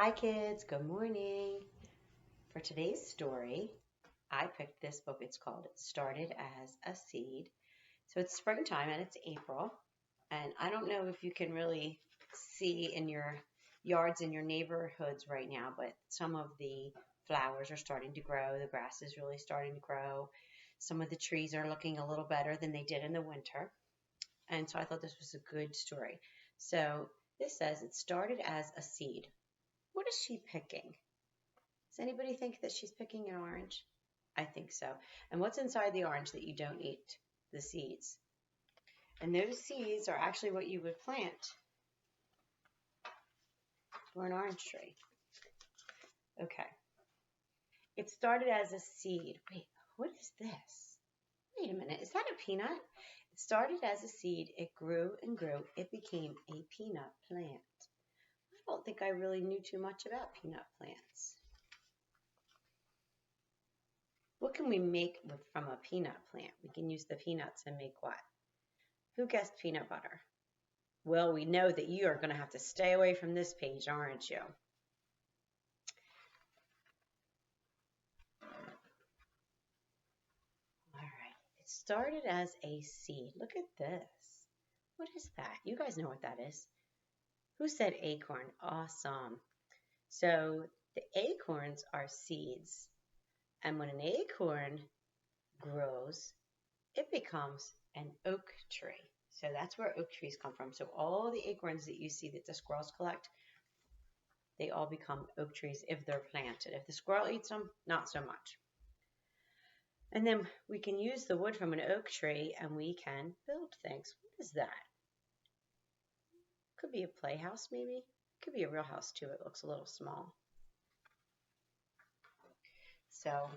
Hi kids, good morning. For today's story, I picked this book. It's called It Started as a Seed. So it's springtime and it's April. And I don't know if you can really see in your yards in your neighborhoods right now, but some of the flowers are starting to grow. The grass is really starting to grow. Some of the trees are looking a little better than they did in the winter. And so I thought this was a good story. So this says it started as a seed. What is she picking? Does anybody think that she's picking an orange? I think so. And what's inside the orange that you don't eat? The seeds. And those seeds are actually what you would plant for an orange tree. Okay. It started as a seed. Wait, what is this? Wait a minute. Is that a peanut? It started as a seed. It grew and grew. It became a peanut plant. I don't think I really knew too much about peanut plants. What can we make from a peanut plant? We can use the peanuts and make what? Who guessed peanut butter? Well, we know that you are going to have to stay away from this page, aren't you? All right. It started as a seed. Look at this. What is that? You guys know what that is. Who said acorn? Awesome. So the acorns are seeds. And when an acorn grows, it becomes an oak tree. So that's where oak trees come from. So all the acorns that you see that the squirrels collect, they all become oak trees if they're planted. If the squirrel eats them, not so much. And then we can use the wood from an oak tree and we can build things. What is that? Could be a playhouse maybe. Could be a real house too. It looks a little small. So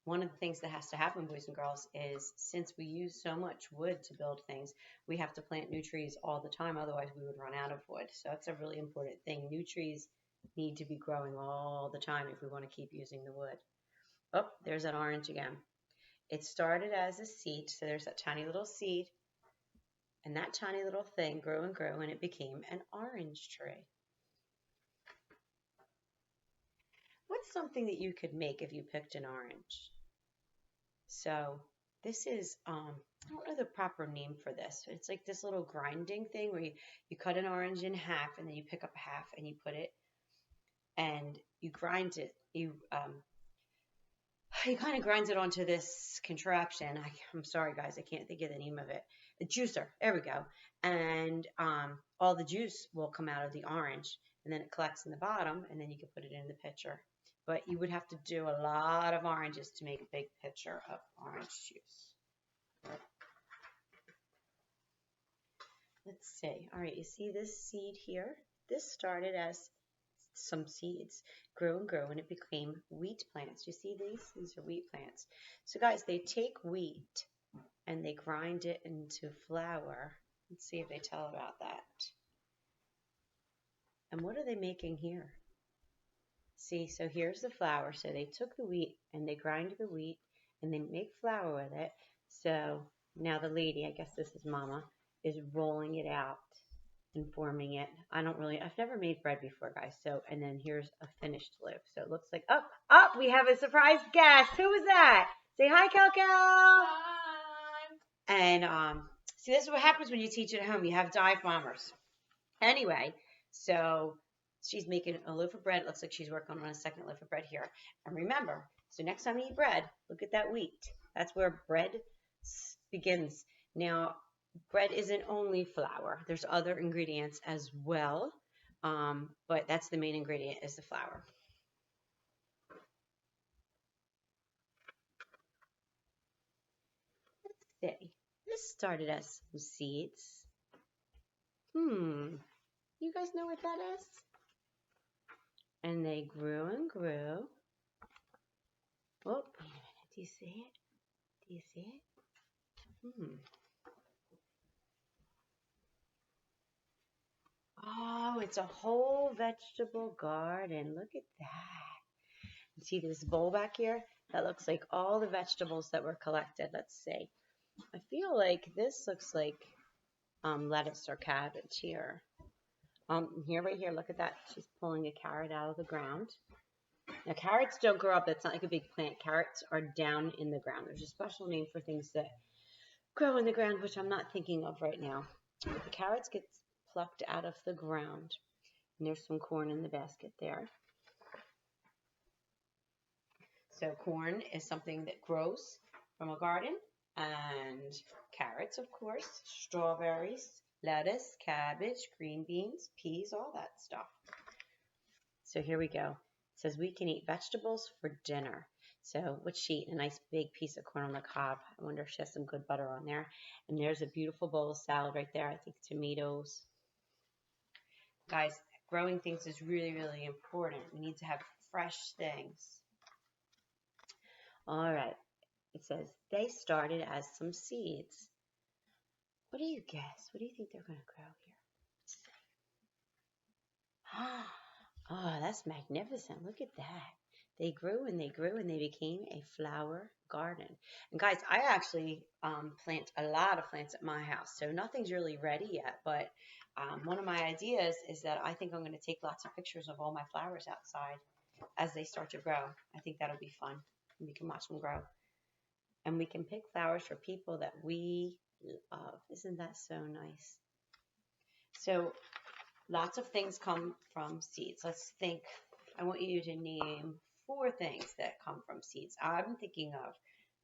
one of the things that has to happen, boys and girls, is since we use so much wood to build things, we have to plant new trees all the time. Otherwise, we would run out of wood. So that's a really important thing. New trees need to be growing all the time if we want to keep using the wood. Oh, there's that orange again. It started as a seed. So there's that tiny little seed. And that tiny little thing grew and grew, and it became an orange tree. What's something that you could make if you picked an orange? So this is, I don't know the proper name for this. It's like this little grinding thing where you cut an orange in half and then you pick up half and you put it and you grind it. You kind of grinds it onto this contraption. I'm sorry guys, I can't think of the name of it. A juicer. There we go. And all the juice will come out of the orange and then it collects in the bottom and then you can put it in the pitcher. But you would have to do a lot of oranges to make a big pitcher of orange juice. Let's see. All right, you see this seed here? This started as some seeds, grew and grew, and it became wheat plants. You see these? These are wheat plants. So guys, they take wheat and they grind it into flour. Let's see if they tell about that. And what are they making here? See, so here's the flour. So they took the wheat and they grind the wheat and they make flour with it. So now the lady, I guess this is Mama, is rolling it out and forming it. I've never made bread before, guys. So, and then here's a finished loaf. So it looks like, we have a surprise guest. Who is that? Say hi, Cal. Hi. And see, this is what happens when you teach at home. You have dive bombers. Anyway, so she's making a loaf of bread. It looks like she's working on a second loaf of bread here. And remember, so next time you eat bread, look at that wheat. That's where bread begins. Now, bread isn't only flour. There's other ingredients as well, but that's the main ingredient is the flour. Let's see. This started as some seeds. You guys know what that is? And they grew and grew. Oh, wait a minute. Do you see it? Do you see it? Oh, it's a whole vegetable garden. Look at that. You see this bowl back here? That looks like all the vegetables that were collected. Let's see. I feel like this looks like lettuce or cabbage here. Here, right here, look at that. She's pulling a carrot out of the ground. Now, carrots don't grow up. It's not like a big plant. Carrots are down in the ground. There's a special name for things that grow in the ground, which I'm not thinking of right now. But the carrots get plucked out of the ground. And there's some corn in the basket there. So corn is something that grows from a garden, and carrots, of course, strawberries, lettuce, cabbage, green beans, peas, all that stuff. So here we go. It says we can eat vegetables for dinner. So what's she eating? A nice big piece of corn on the cob. I wonder if she has some good butter on there. And there's a beautiful bowl of salad right there. I think tomatoes. Guys, growing things is really, really important. We need to have fresh things. All right. It says they started as some seeds. What do you guess? What do you think they're going to grow here? Oh, that's magnificent. Look at that. They grew and they grew and they became a flower garden. And guys, I actually plant a lot of plants at my house. So nothing's really ready yet. But one of my ideas is that I think I'm going to take lots of pictures of all my flowers outside as they start to grow. I think that'll be fun. We can watch them grow. And we can pick flowers for people that we love. Isn't that so nice? So lots of things come from seeds. Let's think. I want you to name 4 things that come from seeds. I'm thinking of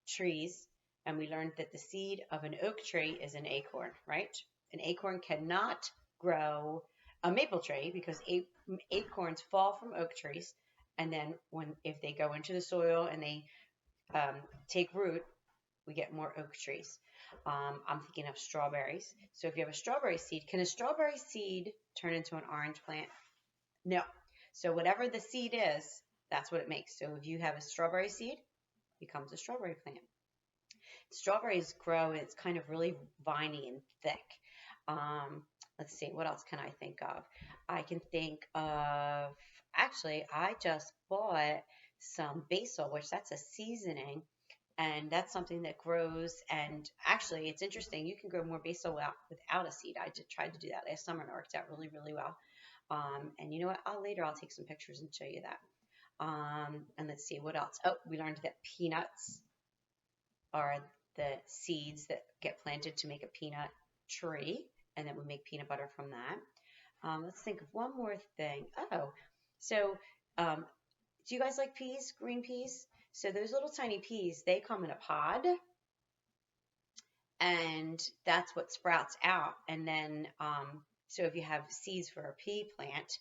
trees, and we learned that the seed of an oak tree is an acorn, right? An acorn cannot grow a maple tree because acorns fall from oak trees, and then if they go into the soil and they take root, we get more oak trees. I'm thinking of strawberries. So if you have a strawberry seed, can a strawberry seed turn into an orange plant? No. So whatever the seed is, that's what it makes. So if you have a strawberry seed, it becomes a strawberry plant. Strawberries grow, and it's kind of really viney and thick. Let's see, what else can I think of? I can think of, actually, I just bought some basil, which that's a seasoning. And that's something that grows. And actually, it's interesting. You can grow more basil without a seed. I tried to do that last summer, and it worked out really, really well. And you know what? Later I'll take some pictures and show you that. And let's see, what else? Oh, we learned that peanuts are the seeds that get planted to make a peanut tree. And then we make peanut butter from that. Let's think of one more thing. Oh, so do you guys like peas, green peas? So those little tiny peas, they come in a pod, and that's what sprouts out. And then, so if you have seeds for a pea plant,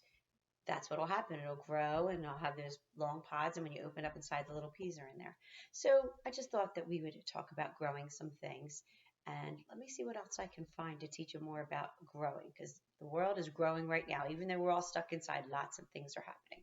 that's what will happen. It'll grow, and it'll have those long pods, and when you open up inside, the little peas are in there. So I just thought that we would talk about growing some things. And let me see what else I can find to teach you more about growing, because the world is growing right now. Even though we're all stuck inside, lots of things are happening.